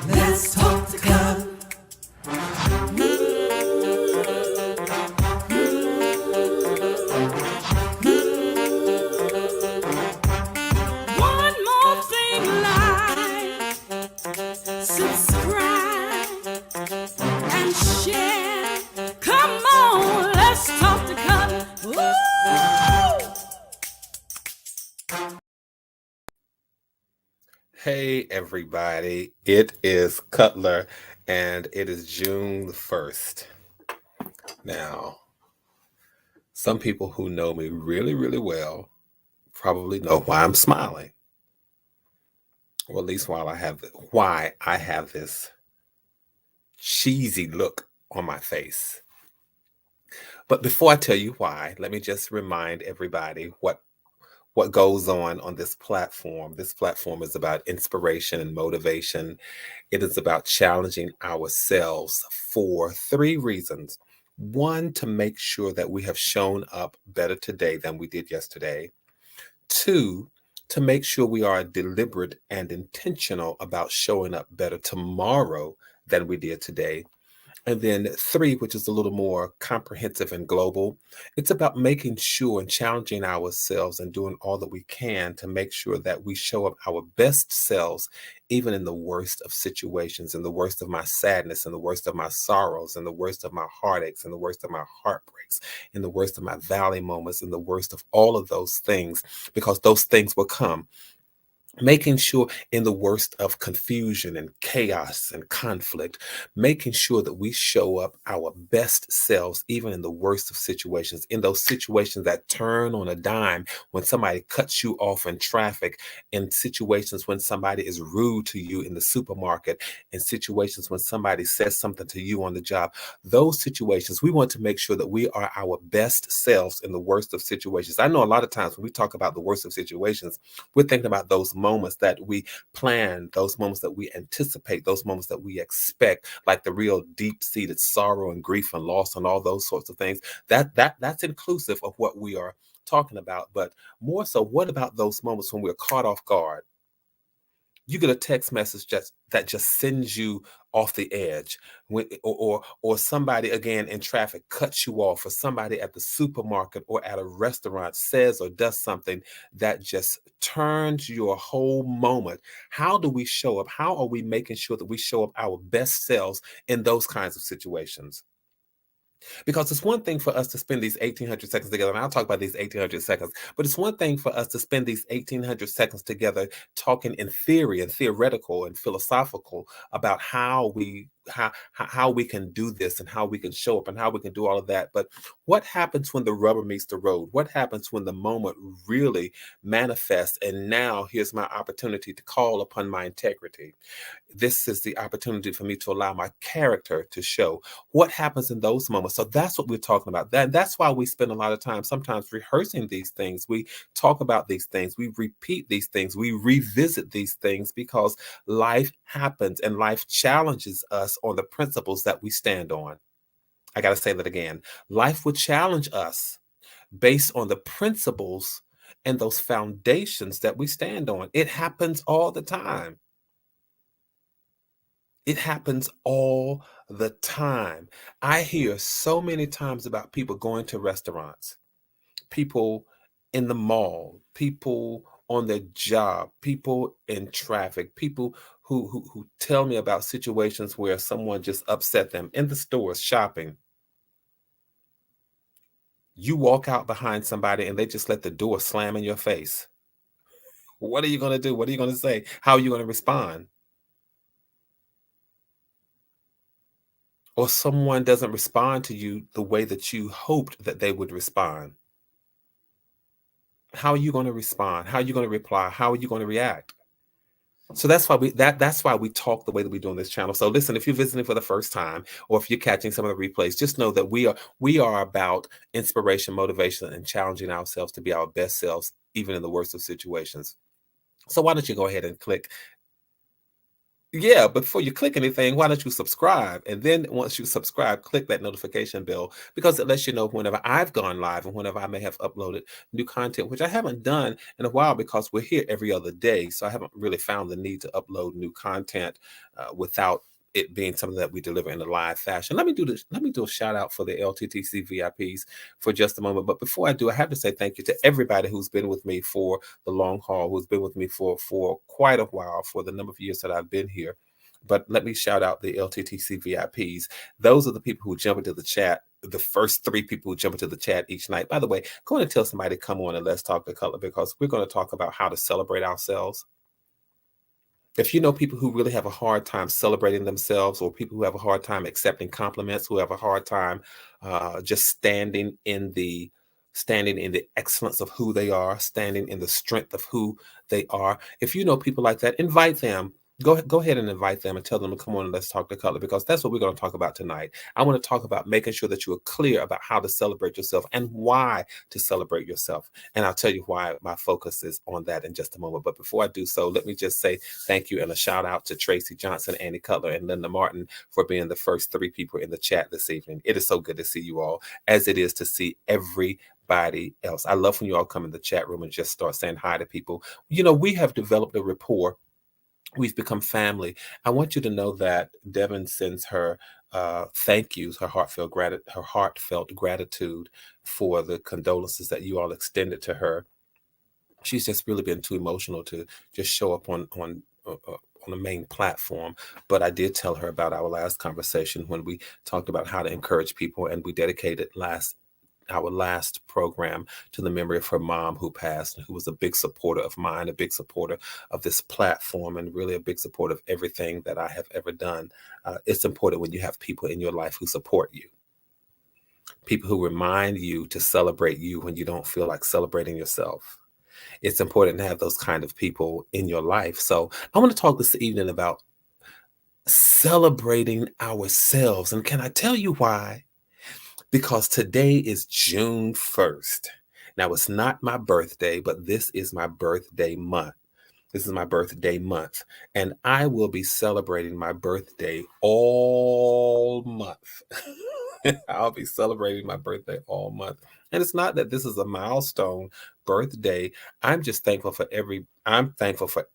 Let's talk to God. One more thing, like, subscribe, and share. Come on, let's talk to God. Woo! Hey everybody, it is Cutler and it is June the 1st. Now, some people who know me really, really well probably know why I'm smiling. Or at least why I have this cheesy look on my face. But before I tell you why, let me just remind everybody what goes on this platform. This platform is about inspiration and motivation. It is about challenging ourselves for three reasons. One, to make sure that we have shown up better today than we did yesterday. Two, to make sure we are deliberate and intentional about showing up better tomorrow than we did today. And then three, which is a little more comprehensive and global, it's about making sure and challenging ourselves and doing all that we can to make sure that we show up our best selves, even in the worst of situations, in the worst of my sadness, in the worst of my sorrows, in the worst of my heartaches, in the worst of my heartbreaks, in the worst of my valley moments, in the worst of all of those things, because those things will come. Making sure in the worst of confusion and chaos and conflict, making sure that we show up our best selves, even in the worst of situations, in those situations that turn on a dime, when somebody cuts you off in traffic, in situations when somebody is rude to you in the supermarket, in situations when somebody says something to you on the job. Those situations, we want to make sure that we are our best selves in the worst of situations. I know a lot of times when we talk about the worst of situations, we're thinking about those moments that we plan, those moments that we anticipate, those moments that we expect, like the real deep-seated sorrow and grief and loss and all those sorts of things. That's inclusive of what we are talking about. But more so, what about those moments when we're caught off guard? You get a text message that just sends you off the edge, or somebody again in traffic cuts you off, or somebody at the supermarket or at a restaurant says or does something that just turns your whole moment. How do we show up? How are we making sure that we show up our best selves in those kinds of situations? Because it's one thing for us to spend these 1,800 seconds together, and I'll talk about these 1,800 seconds, but it's one thing for us to spend these 1,800 seconds together talking in theory and theoretical and philosophical about how we can do this and how we can show up and how we can do all of that. But what happens when the rubber meets the road? What happens when the moment really manifests? And now here's my opportunity to call upon my integrity. This is the opportunity for me to allow my character to show. What happens in those moments? So that's what we're talking about. That's why we spend a lot of time sometimes rehearsing these things. We talk about these things. We repeat these things. We revisit these things because life happens and life challenges us on the principles that we stand on. I got to say that again. Life will challenge us based on the principles and those foundations that we stand on. It happens all the time. It happens all the time. I hear so many times about people going to restaurants, people in the mall, people on their job, people in traffic, people who tell me about situations where someone just upset them in the stores shopping. You walk out behind somebody and they just let the door slam in your face. What are you going to do? What are you going to say? How are you going to respond? Or someone doesn't respond to you the way that you hoped that they would respond. How are you going to respond? How are you going to reply? How are you going to react? So that's why we talk the way that we do on this channel. So listen, if you're visiting for the first time, or if you're catching some of the replays, just know that we are about inspiration, motivation, and challenging ourselves to be our best selves, even in the worst of situations. So why don't you go ahead and click Yeah, but before you click anything, why don't you subscribe? And then once you subscribe, click that notification bell because it lets you know whenever I've gone live and whenever I may have uploaded new content, which I haven't done in a while because we're here every other day. So I haven't really found the need to upload new content without it being something that we deliver in a live fashion. Let me do this. Let me do a shout out for the LTTC VIPs for just a moment. But before I do, I have to say thank you to everybody who's been with me for the long haul, who's been with me for quite a while, for the number of years that I've been here. But let me shout out the LTTC VIPs. Those are the people who jump into the chat, the first 3 people who jump into the chat each night. By the way, go and tell somebody, come on and let's talk the color, because we're going to talk about how to celebrate ourselves. If you know people who really have a hard time celebrating themselves, or people who have a hard time accepting compliments, who have a hard time just standing in the excellence of who they are, standing in the strength of who they are. If you know people like that, invite them. Go ahead and invite them and tell them to come on and let's talk the color, because that's what we're going to talk about tonight. I want to talk about making sure that you are clear about how to celebrate yourself and why to celebrate yourself. And I'll tell you why my focus is on that in just a moment. But before I do so, let me just say thank you and a shout out to Tracy Johnson, Annie Cutler, and Linda Martin for being the first 3 people in the chat this evening. It is so good to see you all, as it is to see everybody else. I love when you all come in the chat room and just start saying hi to people. You know, we have developed a rapport. We've become family. I want you to know that Devin sends her thank yous, her heartfelt gratitude for the condolences that you all extended to her. She's just really been too emotional to just show up on the main platform. But I did tell her about our last conversation when we talked about how to encourage people, and we dedicated our last program to the memory of her mom, who passed, and who was a big supporter of mine, a big supporter of this platform, and really a big supporter of everything that I have ever done. It's important when you have people in your life who support you, people who remind you to celebrate you when you don't feel like celebrating yourself. It's important to have those kind of people in your life. So I want to talk this evening about celebrating ourselves. And can I tell you why? Because today is June 1st. Now, it's not my birthday, but this is my birthday month. This is my birthday month. And I will be celebrating my birthday all month. I'll be celebrating my birthday all month. And it's not that this is a milestone birthday. I'm thankful for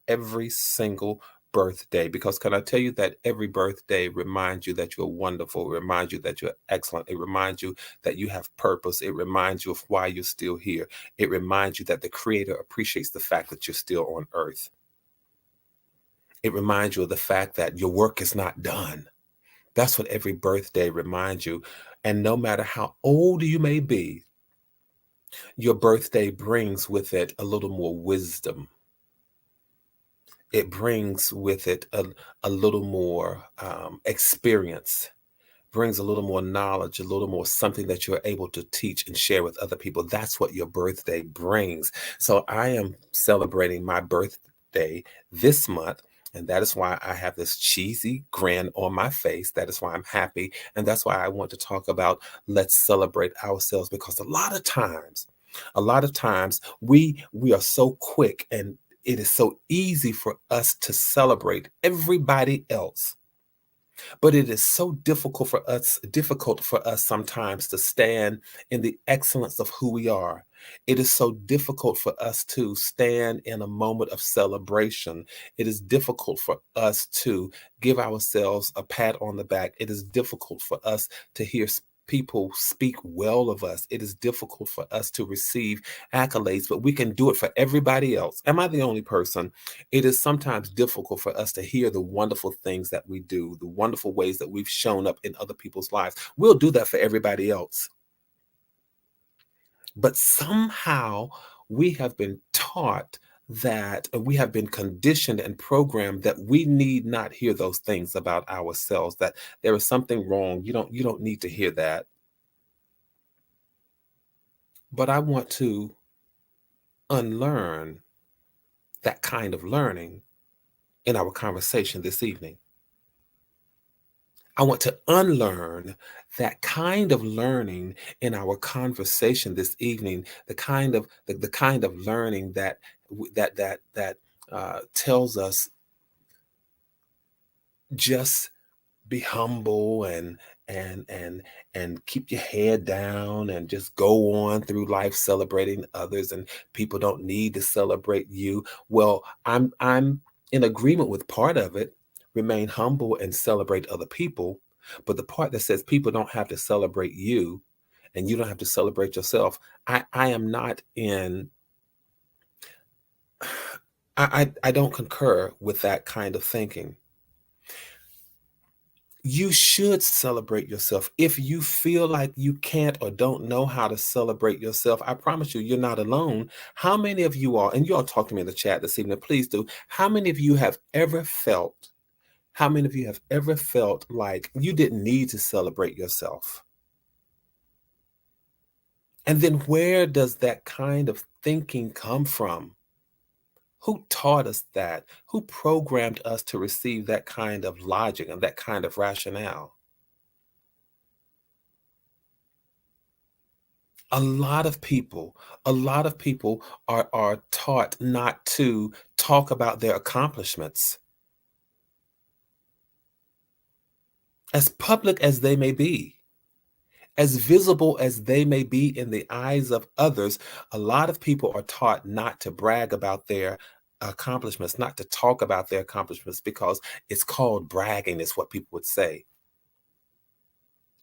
every single birthday, because can I tell you that every birthday reminds you that you're wonderful, it reminds you that you're excellent, it reminds you that you have purpose, it reminds you of why you're still here, it reminds you that the Creator appreciates the fact that you're still on earth. It reminds you of the fact that your work is not done. That's what every birthday reminds you. And no matter how old you may be, your birthday brings with it a little more wisdom. It brings with it a little more experience, brings a little more knowledge, a little more something that you're able to teach and share with other people. That's what your birthday brings. So I am celebrating my birthday this month. And that is why I have this cheesy grin on my face. That is why I'm happy. And that's why I want to talk about let's celebrate ourselves, because a lot of times we are so quick, and it is so easy for us to celebrate everybody else. But it is so difficult for us sometimes to stand in the excellence of who we are. It is so difficult for us to stand in a moment of celebration. It is difficult for us to give ourselves a pat on the back. It is difficult for us to hear people speak well of us. It is difficult for us to receive accolades, but we can do it for everybody else. Am I the only person? It is sometimes difficult for us to hear the wonderful things that we do, the wonderful ways that we've shown up in other people's lives. We'll do that for everybody else. But somehow we have been taught that we have been conditioned and programmed that we need not hear those things about ourselves, that there is something wrong. You don't need to hear that. But I want to unlearn that kind of learning in our conversation this evening. I want to unlearn that kind of learning in our conversation this evening, the kind of learning that tells us just be humble and keep your head down and just go on through life celebrating others, and people don't need to celebrate you. Well, I'm in agreement with part of it. Remain humble and celebrate other people. But the part that says people don't have to celebrate you and you don't have to celebrate yourself, I am not in I don't concur with that kind of thinking. You should celebrate yourself. If you feel like you can't or don't know how to celebrate yourself, I promise you, you're not alone. How many of you are, and you all talk to me in the chat this evening, please do. How many of you have ever felt like you didn't need to celebrate yourself? And then where does that kind of thinking come from? Who taught us that? Who programmed us to receive that kind of logic and that kind of rationale? A lot of people, a lot of people are taught not to talk about their accomplishments, as public as they may be, as visible as they may be in the eyes of others. A lot of people are taught not to brag about their accomplishments, not to talk about their accomplishments, because it's called bragging, is what people would say.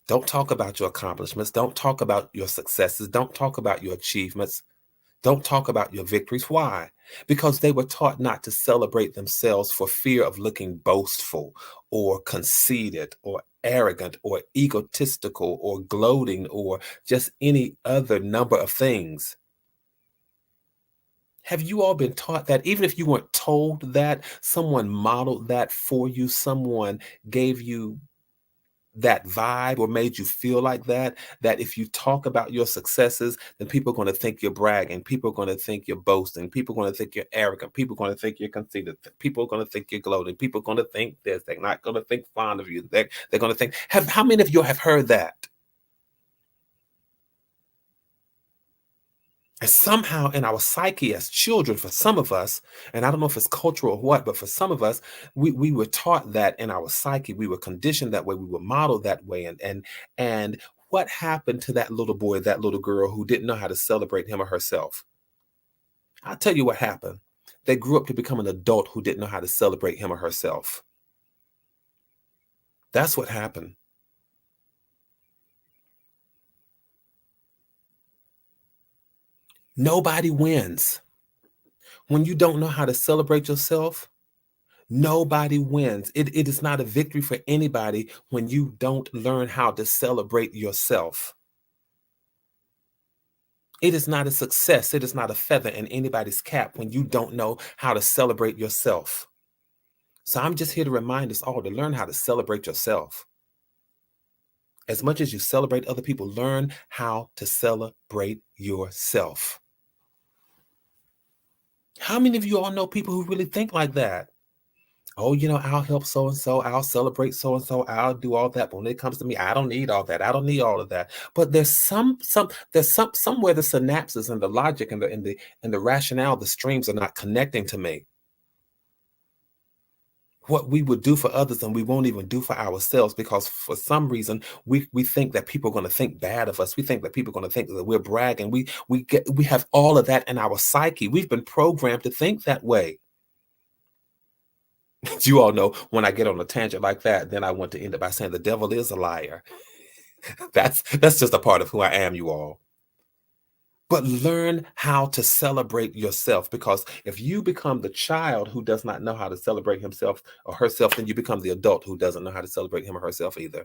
Don't talk about your accomplishments. Don't talk about your successes. Don't talk about your achievements. Don't talk about your victories. Why? Because they were taught not to celebrate themselves for fear of looking boastful or conceited or arrogant or egotistical or gloating or just any other number of things. Have you all been taught that? Even if you weren't told that, someone modeled that for you, someone gave you that vibe or made you feel like that if you talk about your successes, then people are going to think you're bragging. People are going to think you're boasting. People are going to think you're arrogant. People are going to think you're conceited. People are going to think you're gloating. People are going to think this. They're not going to think fond of you. They're going to think, how many of you have heard that? And somehow in our psyche as children, for some of us, and I don't know if it's cultural or what, but for some of us, we were taught that in our psyche. We were conditioned that way. We were modeled that way. And what happened to that little boy, that little girl who didn't know how to celebrate him or herself? I'll tell you what happened. They grew up to become an adult who didn't know how to celebrate him or herself. That's what happened. Nobody wins. When you don't know how to celebrate yourself, nobody wins. It is not a victory for anybody when you don't learn how to celebrate yourself. It is not a success. It is not a feather in anybody's cap when you don't know how to celebrate yourself. So I'm just here to remind us all to learn how to celebrate yourself. As much as you celebrate other people, learn how to celebrate yourself. How many of you all know people who really think like that? Oh, I'll help so and so, I'll celebrate so and so, I'll do all that. But when it comes to me, I don't need all that. I don't need all of that. But there's somewhere the synapses and the logic and the rationale, the streams are not connecting to me. What we would do for others and we won't even do for ourselves, because for some reason we think that people are going to think bad of us. We think that people are going to think that we're bragging. We have all of that in our psyche. We've been programmed to think that way. You all know when I get on a tangent like that, then I want to end up by saying the devil is a liar. That's just a part of who I am, you all. But learn how to celebrate yourself, because if you become the child who does not know how to celebrate himself or herself, then you become the adult who doesn't know how to celebrate him or herself either.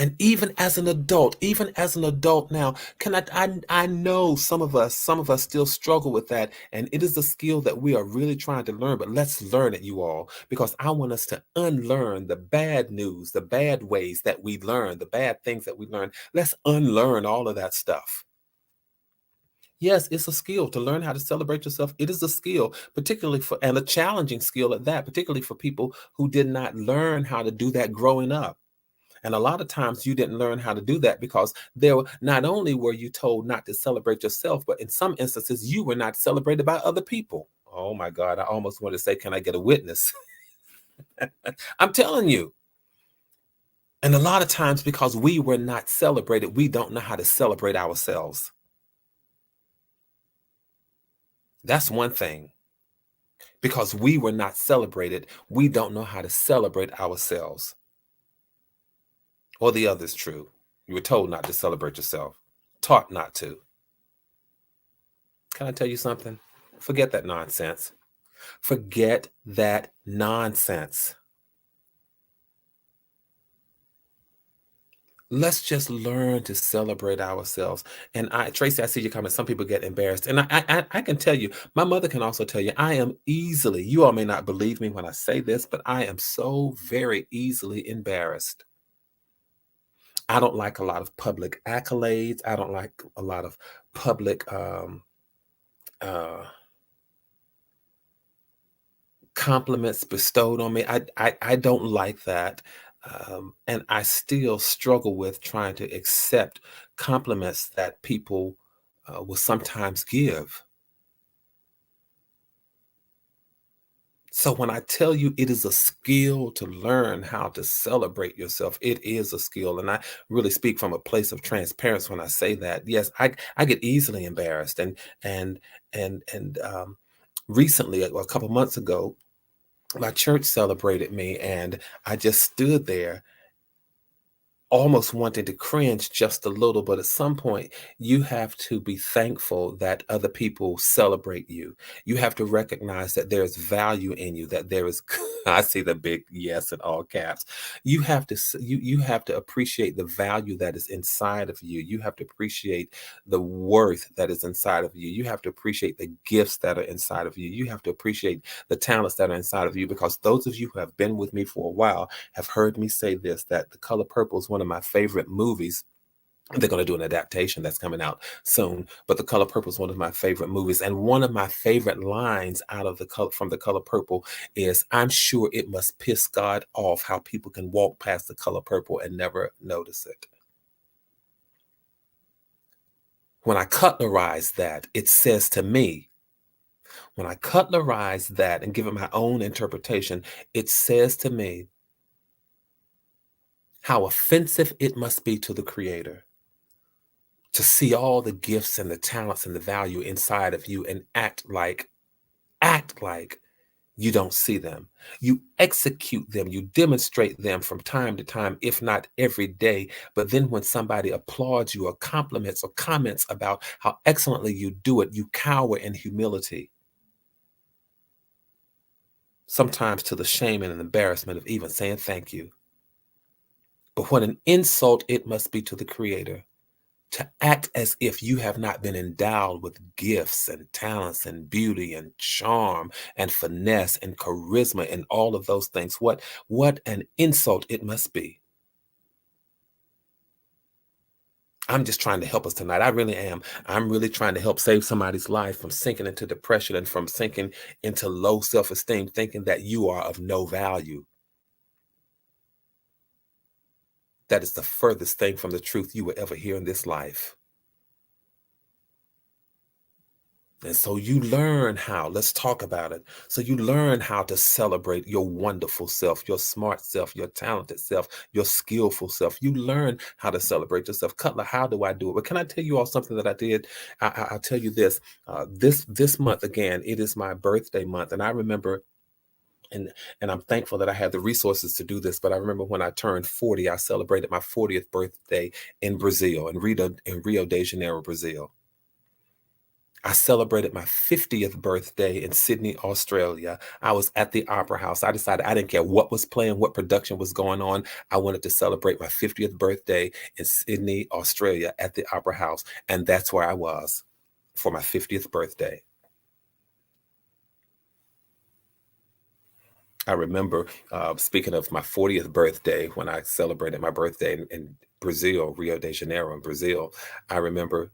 And even as an adult now, I know some of us still struggle with that. And it is a skill that we are really trying to learn, but let's learn it, you all, because I want us to unlearn the bad news, the bad ways that we learn, the bad things that we learn. Let's unlearn all of that stuff. Yes, it's a skill to learn how to celebrate yourself. It is a skill, and a challenging skill at that, particularly for people who did not learn how to do that growing up. And a lot of times you didn't learn how to do that because there not only were you told not to celebrate yourself, but in some instances you were not celebrated by other people. Oh my God, I almost want to say, can I get a witness? I'm telling you. And a lot of times because we were not celebrated, we don't know how to celebrate ourselves. That's one thing. Because we were not celebrated, we don't know how to celebrate ourselves. Or the other is true. You were told not to celebrate yourself, taught not to. Can I tell you something? Forget that nonsense. Forget that nonsense. Let's just learn to celebrate ourselves. And Tracy, I see your comment. Some people get embarrassed. And I can tell you, my mother can also tell you, I am easily, you all may not believe me when I say this, but I am so very easily embarrassed. I don't like a lot of public accolades. I don't like a lot of public compliments bestowed on me. I don't like that. And I still struggle with trying to accept compliments that people will sometimes give. So when I tell you it is a skill to learn how to celebrate yourself, it is a skill. And I really speak from a place of transparency when I say that. Yes, I get easily embarrassed. And recently, a couple months ago, my church celebrated me, and I just stood there almost wanting to cringe just a little, but at some point, you have to be thankful that other people celebrate you. You have to recognize that there's value in you, that there is, I see the big yes in all caps. You have to, you have to appreciate the value that is inside of you. You have to appreciate the worth that is inside of you. You have to appreciate the gifts that are inside of you. You have to appreciate the talents that are inside of you, because those of you who have been with me for a while have heard me say this, that The Color Purple is one of my favorite movies. They're going to do an adaptation that's coming out soon, but The Color Purple is one of my favorite movies. And one of my favorite lines out of from The Color Purple is, I'm sure it must piss God off how people can walk past The Color Purple and never notice it. When I cutlerize that, it says to me, when I cutlerize that and give it my own interpretation, it says to me how offensive it must be to the Creator to see all the gifts and the talents and the value inside of you and act like you don't see them. You execute them, you demonstrate them from time to time, if not every day. But then when somebody applauds you or compliments or comments about how excellently you do it, you cower in humility. Sometimes to the shame and embarrassment of even saying thank you. But what an insult it must be to the Creator to act as if you have not been endowed with gifts and talents and beauty and charm and finesse and charisma and all of those things. What an insult it must be. I'm just trying to help us tonight. I really am. I'm really trying to help save somebody's life from sinking into depression and from sinking into low self-esteem, thinking that you are of no value. That is the furthest thing from the truth you will ever hear in this life. And so you learn how, let's talk about it. So you learn how to celebrate your wonderful self, your smart self, your talented self, your skillful self. You learn how to celebrate yourself. Cutler, how do I do it? But can I tell you all something that I did? I'll tell you this. This month, again, it is my birthday month. And I remember, and I'm thankful that I had the resources to do this, but I remember when I turned 40, I celebrated my 40th birthday in Brazil, in Rio de Janeiro, Brazil. I celebrated my 50th birthday in Sydney, Australia. I was at the Opera House. I decided I didn't care what was playing, what production was going on. I wanted to celebrate my 50th birthday in Sydney, Australia at the Opera House. And that's where I was for my 50th birthday. I remember, speaking of my 40th birthday, when I celebrated my birthday in Brazil, Rio de Janeiro in Brazil, I remember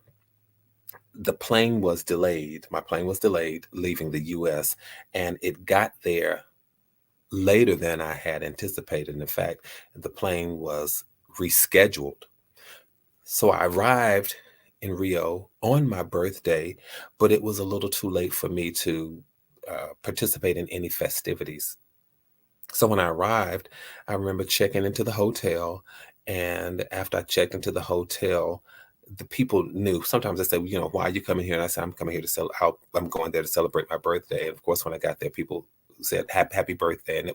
the plane was delayed. My plane was delayed leaving the US, and it got there later than I had anticipated. In fact, the plane was rescheduled. So I arrived in Rio on my birthday, but it was a little too late for me to participate in any festivities. So when I arrived, I remember checking into the hotel, and after I checked into the hotel, the people knew. Sometimes they say, "Well, why are you coming here?" And I said, "I'm coming here to I'm going there to celebrate my birthday." And of course, when I got there, people said, Happy birthday," and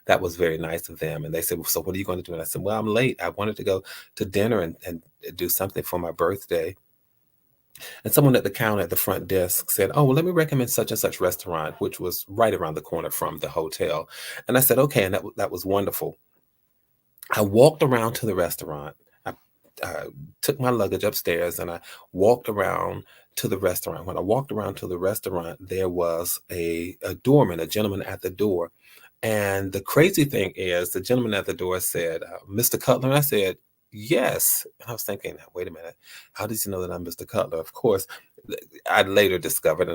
that was very nice of them. And they said, "Well, so what are you going to do?" And I said, "Well, I'm late. I wanted to go to dinner and do something for my birthday." And someone at the counter at the front desk said, "Oh, well, let me recommend such and such restaurant," which was right around the corner from the hotel. And I said, "Okay," and that was wonderful. I walked around to the restaurant. I took my luggage upstairs and I walked around to the restaurant. When I walked around to the restaurant, there was a doorman, a gentleman at the door. And the crazy thing is, the gentleman at the door said, "Mr. Cutler?" And I said, "Yes." And I was thinking, wait a minute, how does he know that I'm Mr. Cutler? Of course, I later discovered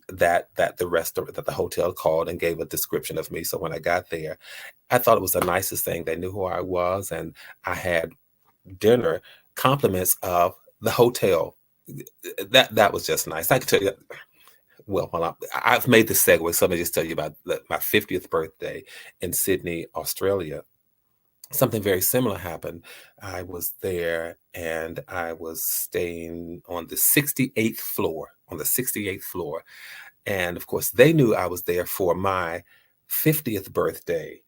that the restaurant, that the hotel called and gave a description of me. So when I got there, I thought it was the nicest thing. They knew who I was, and I had dinner compliments of the hotel. That was just nice. I can tell you. Well, I've made the segue, so let me just tell you about my 50th birthday in Sydney, Australia. Something very similar happened. I was there and I was staying on the 68th floor, And of course, they knew I was there for my 50th birthday.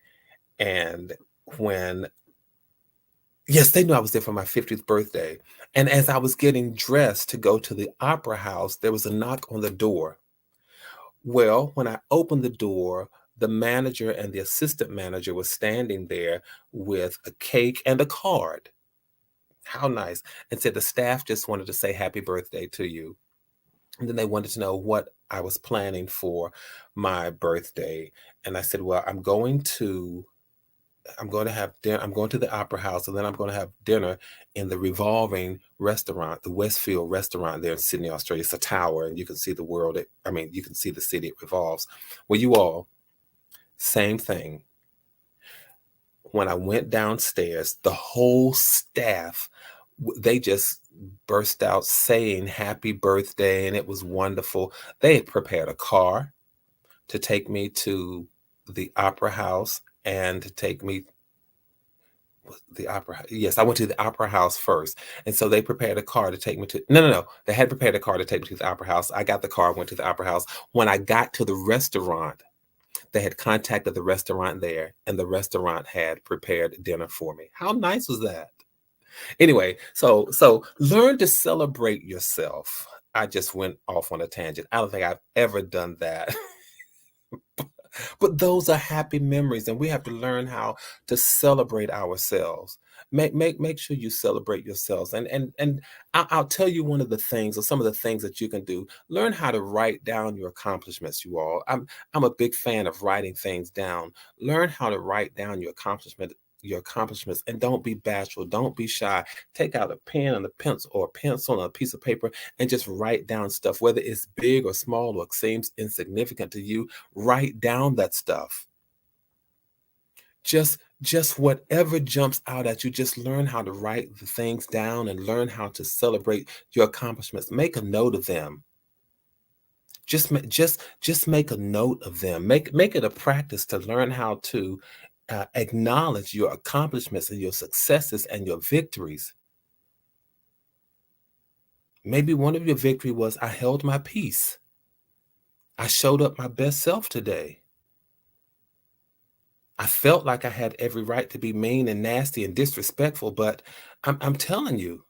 And when Yes, they knew I was there for my 50th birthday. And as I was getting dressed to go to the opera house, there was a knock on the door. Well, when I opened the door, the manager and the assistant manager was standing there with a cake and a card. How nice. And said the staff just wanted to say happy birthday to you. And then they wanted to know what I was planning for my birthday. And I said, well, I'm going to have dinner. I'm going to the opera house, and then I'm going to have dinner in the revolving restaurant, the Westfield restaurant there in Sydney, Australia. It's a tower, and you can see the world. You can see the city. It revolves. Well, you all, same thing. When I went downstairs, the whole staff, they just burst out saying happy birthday, and it was wonderful. They had prepared a car to take me to the opera house and to take me the opera. Yes, I went to the opera house first. And so they prepared a car to take me to, no. They had prepared a car to take me to the opera house. I got the car, went to the opera house. When I got to the restaurant, they had contacted the restaurant there, and the restaurant had prepared dinner for me. How nice was that? Anyway, so learn to celebrate yourself. I just went off on a tangent. I don't think I've ever done that. But those are happy memories, and we have to learn how to celebrate ourselves. Make sure you celebrate yourselves. And I'll tell you one of the things, or some of the things that you can do. Learn how to write down your accomplishments, you all. I'm a big fan of writing things down. Learn how to write down your accomplishments, and don't be bashful, don't be shy. Take out a pen and a pencil, or a pencil and a piece of paper, and just write down stuff, whether it's big or small or seems insignificant to you. Write down that stuff. Just whatever jumps out at you, just learn how to write the things down and learn how to celebrate your accomplishments. Make a note of them. Just make a note of them. Make it a practice to learn how to acknowledge your accomplishments and your successes and your victories. Maybe one of your victory was, I held my peace. I showed up my best self today. I felt like I had every right to be mean and nasty and disrespectful, but I'm telling you.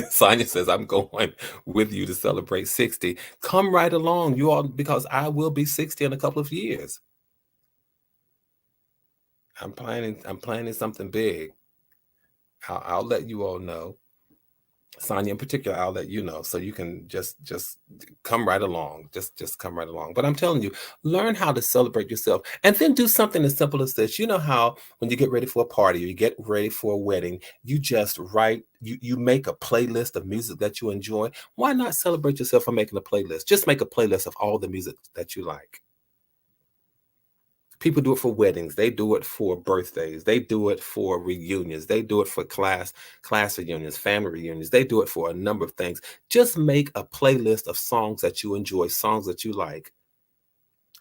Sonia says, I'm going with you to celebrate 60. Come right along, you all, because I will be 60 in a couple of years. I'm planning something big. I'll let you all know. Sonia in particular, I'll let you know, so you can just come right along. Just come right along. But I'm telling you, learn how to celebrate yourself, and then do something as simple as this. You know how when you get ready for a party or you get ready for a wedding, you just you make a playlist of music that you enjoy. Why not celebrate yourself for making a playlist? Just make a playlist of all the music that you like. People do it for weddings. They do it for birthdays. They do it for reunions. They do it for class reunions, family reunions. They do it for a number of things. Just make a playlist of songs that you enjoy, songs that you like.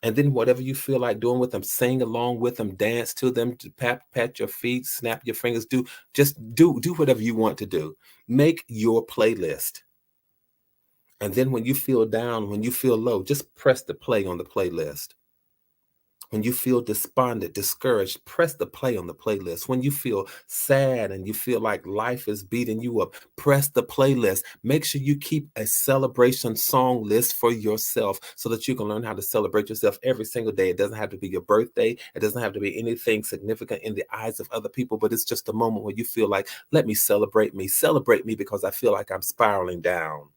And then whatever you feel like doing with them, sing along with them, dance to them, pat your feet, snap your fingers, do whatever you want to do. Make your playlist. And then when you feel down, when you feel low, just press the play on the playlist. When you feel despondent, discouraged, press the play on the playlist. When you feel sad and you feel like life is beating you up, press the playlist. Make sure you keep a celebration song list for yourself so that you can learn how to celebrate yourself every single day. It doesn't have to be your birthday. It doesn't have to be anything significant in the eyes of other people, but it's just a moment where you feel like, let me celebrate me. Celebrate me because I feel like I'm spiraling down.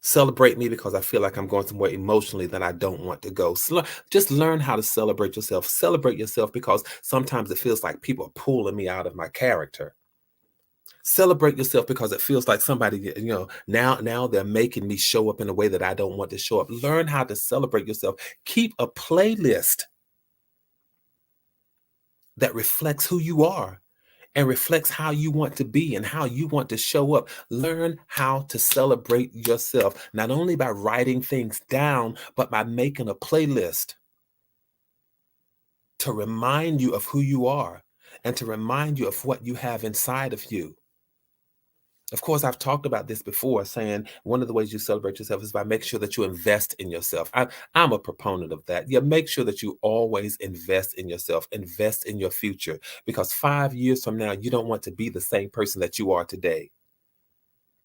Celebrate me because I feel like I'm going somewhere emotionally that I don't want to go. Just learn how to celebrate yourself. Celebrate yourself because sometimes it feels like people are pulling me out of my character. Celebrate yourself because it feels like somebody, now they're making me show up in a way that I don't want to show up. Learn how to celebrate yourself. Keep a playlist that reflects who you are and reflects how you want to be and how you want to show up. Learn how to celebrate yourself, not only by writing things down, but by making a playlist to remind you of who you are and to remind you of what you have inside of you. Of course, I've talked about this before, saying one of the ways you celebrate yourself is by making sure that you invest in yourself. I'm a proponent of that. Yeah, make sure that you always invest in yourself, invest in your future, because 5 years from now, you don't want to be the same person that you are today.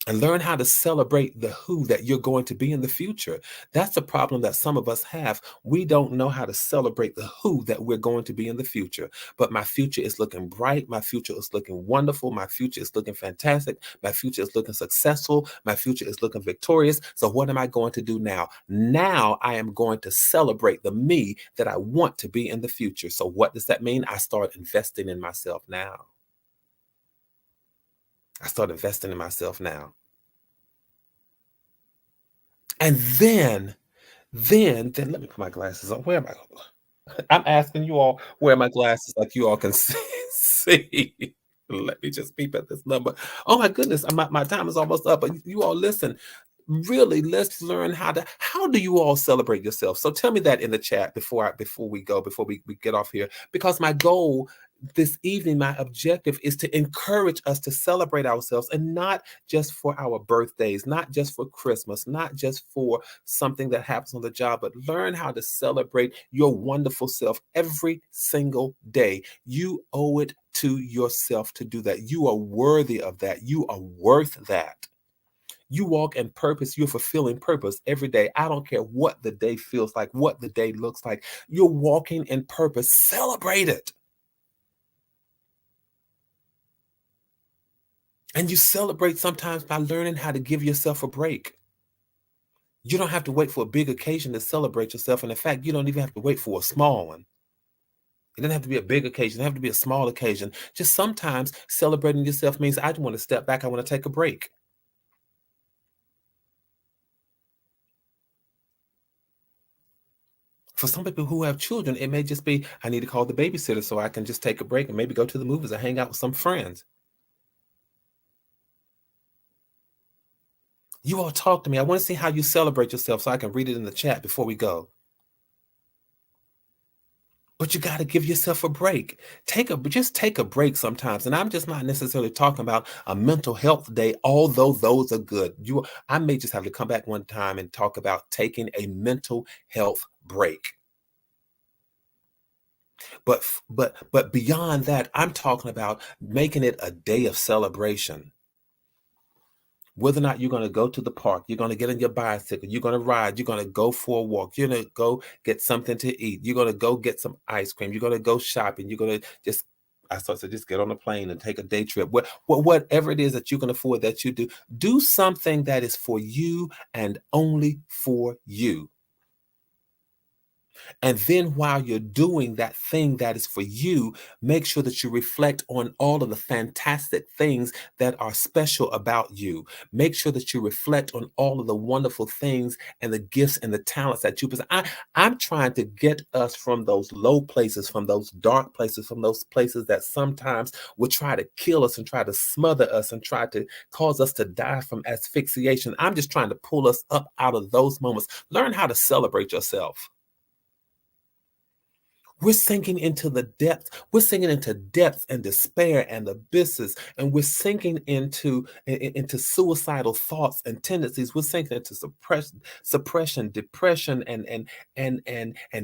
And learn how to celebrate the who that you're going to be in the future. That's a problem that some of us have. We don't know how to celebrate the who that we're going to be in the future. But my future is looking bright. My future is looking wonderful. My future is looking fantastic. My future is looking successful. My future is looking victorious. So what am I going to do now? Now I am going to celebrate the me that I want to be in the future. So what does that mean? I start investing in myself now. I start investing in myself now. And then let me put my glasses on. Where am I? I'm asking you all, where are my glasses like you all can see. Let me just peep at this number. Oh my goodness, my time is almost up. But you all listen, really, let's learn how do you all celebrate yourself? So tell me that in the chat before we get off here. Because my goal this evening, my objective is to encourage us to celebrate ourselves, and not just for our birthdays, not just for Christmas, not just for something that happens on the job, but learn how to celebrate your wonderful self every single day. You owe it to yourself to do that. You are worthy of that. You are worth that. You walk in purpose. You're fulfilling purpose every day. I don't care what the day feels like, what the day looks like. You're walking in purpose. Celebrate it. And you celebrate sometimes by learning how to give yourself a break. You don't have to wait for a big occasion to celebrate yourself. And in fact, you don't even have to wait for a small one. It doesn't have to be a big occasion. It doesn't have to be a small occasion. Just sometimes celebrating yourself means I want to step back. I want to take a break. For some people who have children, it may just be, I need to call the babysitter so I can just take a break and maybe go to the movies or hang out with some friends. You all talk to me. I want to see how you celebrate yourself so I can read it in the chat before we go. But you got to give yourself a break. Just take a break sometimes. And I'm just not necessarily talking about a mental health day, although those are good. I may just have to come back one time and talk about taking a mental health break. But beyond that, I'm talking about making it a day of celebration. Whether or not you're going to go to the park, you're going to get on your bicycle, you're going to ride, you're going to go for a walk, you're going to go get something to eat, you're going to go get some ice cream, you're going to go shopping, you're going to just get on a plane and take a day trip. Whatever it is that you can afford that you do something that is for you and only for you. And then while you're doing that thing that is for you, make sure that you reflect on all of the fantastic things that are special about you. Make sure that you reflect on all of the wonderful things and the gifts and the talents that you possess. I'm trying to get us from those low places, from those dark places, from those places that sometimes will try to kill us and try to smother us and try to cause us to die from asphyxiation. I'm just trying to pull us up out of those moments. Learn how to celebrate yourself. We're sinking into the depths. We're sinking into depths and despair and abysses, and we're sinking into suicidal thoughts and tendencies. We're sinking into suppression, depression, and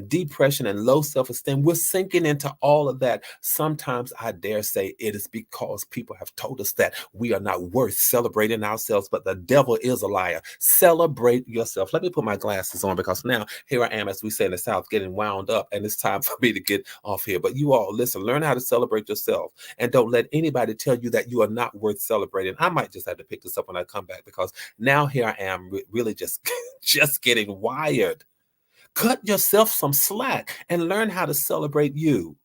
depression and low self-esteem. We're sinking into all of that. Sometimes I dare say it is because people have told us that we are not worth celebrating ourselves, but the devil is a liar. Celebrate yourself. Let me put my glasses on because now here I am, as we say in the South, getting wound up, and it's time for me to get off here. But you all, listen, learn how to celebrate yourself, and don't let anybody tell you that you are not worth celebrating. I might just have to pick this up when I come back because now here I am really just just getting wired. Cut yourself some slack and learn how to celebrate you.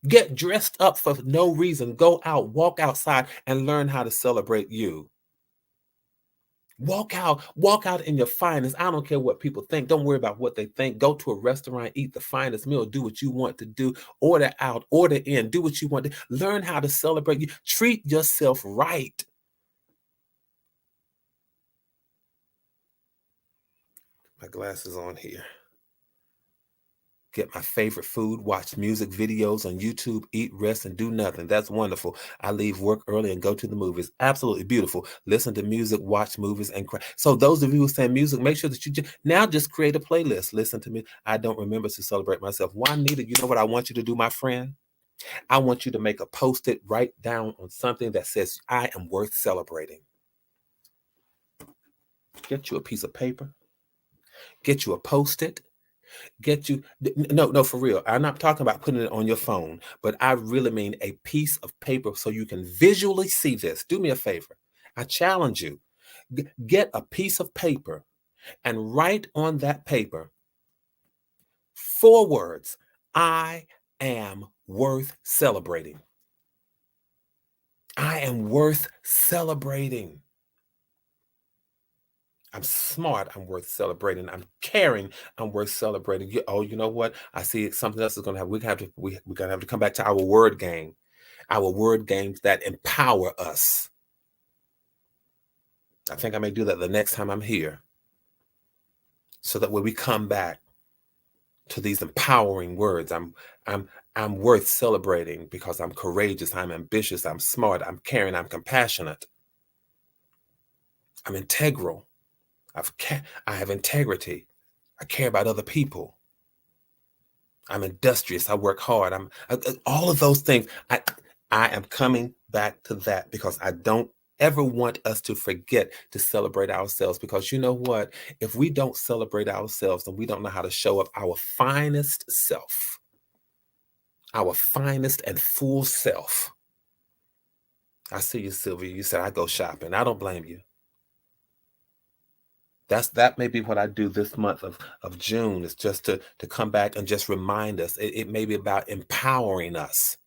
Get dressed up for no reason. Go out, walk outside, and learn how to celebrate you. Walk out in your finest. I don't care what people think. Don't worry about what they think. Go to a restaurant, eat the finest meal, do what you want to do, order out, order in, do what you want to. Learn how to celebrate you. Treat yourself right. My glasses on here. Get my favorite food, watch music videos on YouTube, eat, rest, and do nothing. That's wonderful. I leave work early and go to the movies. Absolutely beautiful. Listen to music, watch movies, and cry. So those of you who say music, make sure that you just create a playlist. Listen to me. I don't remember to celebrate myself. Juanita, you know what I want you to do, my friend? I want you to make a Post-it, write down on something that says, I am worth celebrating. Get you a piece of paper. Get you a Post-it. Get you no, for real. I'm not talking about putting it on your phone, but I really mean a piece of paper so you can visually see this. Do me a favor. I challenge you. Get a piece of paper and write on that paper 4 words. I am worth celebrating. I am worth celebrating. I'm smart. I'm worth celebrating. I'm caring. I'm worth celebrating. You know what? I see something else is going to have. We're gonna have to come back to our word game. Our word games that empower us. I think I may do that the next time I'm here, so that when we come back to these empowering words, I'm worth celebrating because I'm courageous. I'm ambitious. I'm smart. I'm caring. I'm compassionate. I'm integral. I have integrity. I care about other people. I'm industrious. I work hard. All of those things. I am coming back to that because I don't ever want us to forget to celebrate ourselves, because you know what? If we don't celebrate ourselves, then we don't know how to show up our finest self, our finest and full self. I see you, Sylvia. You said I go shopping. I don't blame you. That may be what I do this month of June, is just to come back and just remind us. It may be about empowering us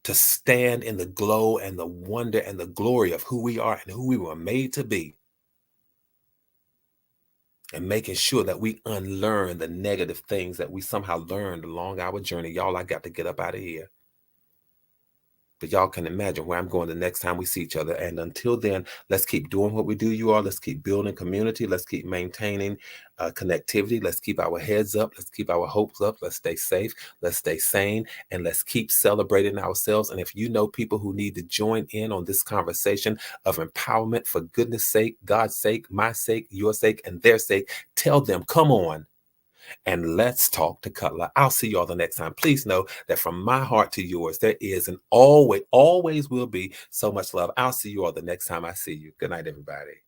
to stand in the glow and the wonder and the glory of who we are and who we were made to be, and making sure that we unlearn the negative things that we somehow learned along our journey. Y'all, I got to get up out of here. But y'all can imagine where I'm going the next time we see each other. And until then, let's keep doing what we do, you all. Let's keep building community. Let's keep maintaining connectivity. Let's keep our heads up. Let's keep our hopes up. Let's stay safe. Let's stay sane. And let's keep celebrating ourselves. And if you know people who need to join in on this conversation of empowerment, for goodness sake, God's sake, my sake, your sake, and their sake, tell them, come on. And let's talk to Cutler. I'll see you all the next time. Please know that from my heart to yours, there is and always will be so much love. I'll see you all the next time I see you. Good night, everybody.